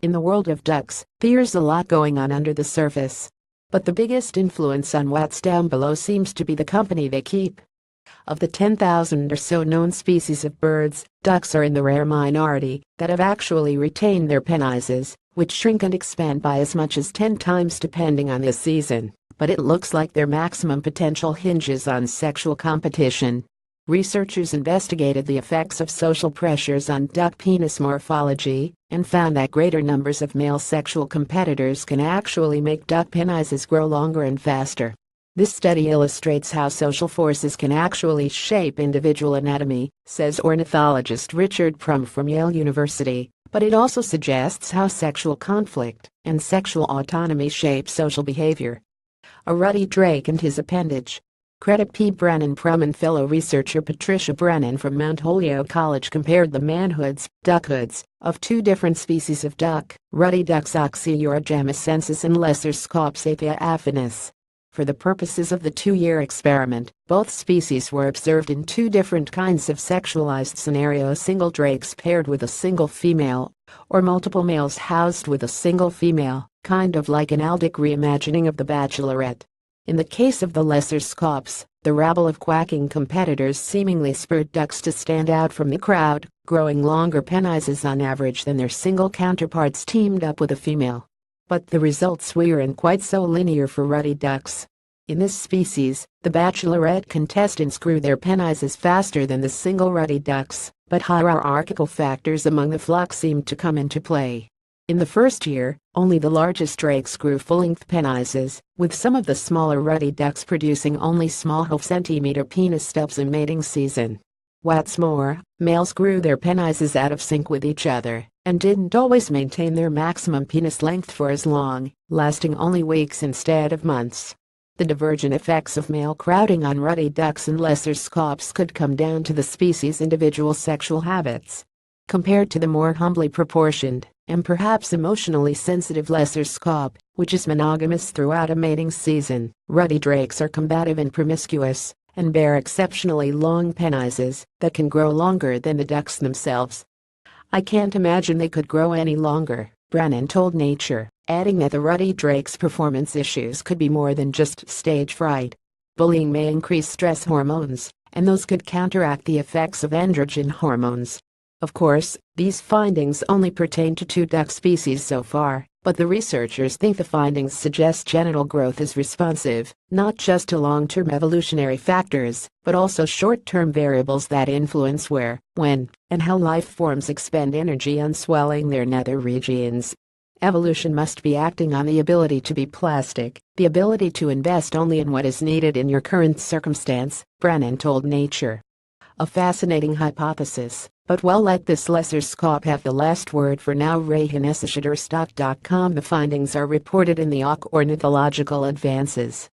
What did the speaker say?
In the world of ducks, there's a lot going on under the surface. But the biggest influence on what's down below seems to be the company they keep. Of the 10,000 or so known species of birds, ducks are in the rare minority that have actually retained their penises, which shrink and expand by as much as 10 times depending on the season. But it looks like their maximum potential hinges on sexual competition. Researchers investigated the effects of social pressures on duck penis morphology and found that greater numbers of male sexual competitors can actually make duck penises grow longer and faster. This study illustrates how social forces can actually shape individual anatomy, says ornithologist Richard Prum from Yale University, but it also suggests how sexual conflict and sexual autonomy shape social behavior. A ruddy drake and his appendage. Credit P. Brennan. Prum and fellow researcher Patricia Brennan from Mount Holyoke College compared the manhoods, duckhoods, of two different species of duck, ruddy ducks Oxyura gemescensis and Lesser Scops apia affinis. For the purposes of the 2-year experiment, both species were observed in two different kinds of sexualized scenarios: single drakes paired with a single female, or multiple males housed with a single female, kind of like an Aldic reimagining of The Bachelorette. In the case of the Lesser Scops, the rabble of quacking competitors seemingly spurred ducks to stand out from the crowd, growing longer penises on average than their single counterparts teamed up with a female. But the results weren't quite so linear for ruddy ducks. In this species, the Bachelorette contestants grew their penises faster than the single ruddy ducks, but hierarchical factors among the flock seemed to come into play. In the first year, only the largest drakes grew full-length penises, with some of the smaller ruddy ducks producing only small half-centimeter penis stubs in mating season. What's more, males grew their penises out of sync with each other, and didn't always maintain their maximum penis length for as long, lasting only weeks instead of months. The divergent effects of male crowding on ruddy ducks and Lesser Scops could come down to the species' individual sexual habits. Compared to the more humbly proportioned, and perhaps emotionally sensitive Lesser Scop, which is monogamous throughout a mating season, ruddy drakes are combative and promiscuous, and bear exceptionally long penises that can grow longer than the ducks themselves. "I can't imagine they could grow any longer," Brennan told Nature, adding that the ruddy drake's performance issues could be more than just stage fright. Bullying may increase stress hormones, and those could counteract the effects of androgen hormones. Of course, these findings only pertain to 2 duck species so far, but the researchers think the findings suggest genital growth is responsive, not just to long-term evolutionary factors, but also short-term variables that influence where, when, and how life forms expend energy on swelling their nether regions. Evolution must be acting on the ability to be plastic, the ability to invest only in what is needed in your current circumstance, Brennan told Nature. A fascinating hypothesis, but we'll let this Lesser Scop have the last word for now. RayHanesShutterstock.com. The findings are reported in the Ornithological Advances.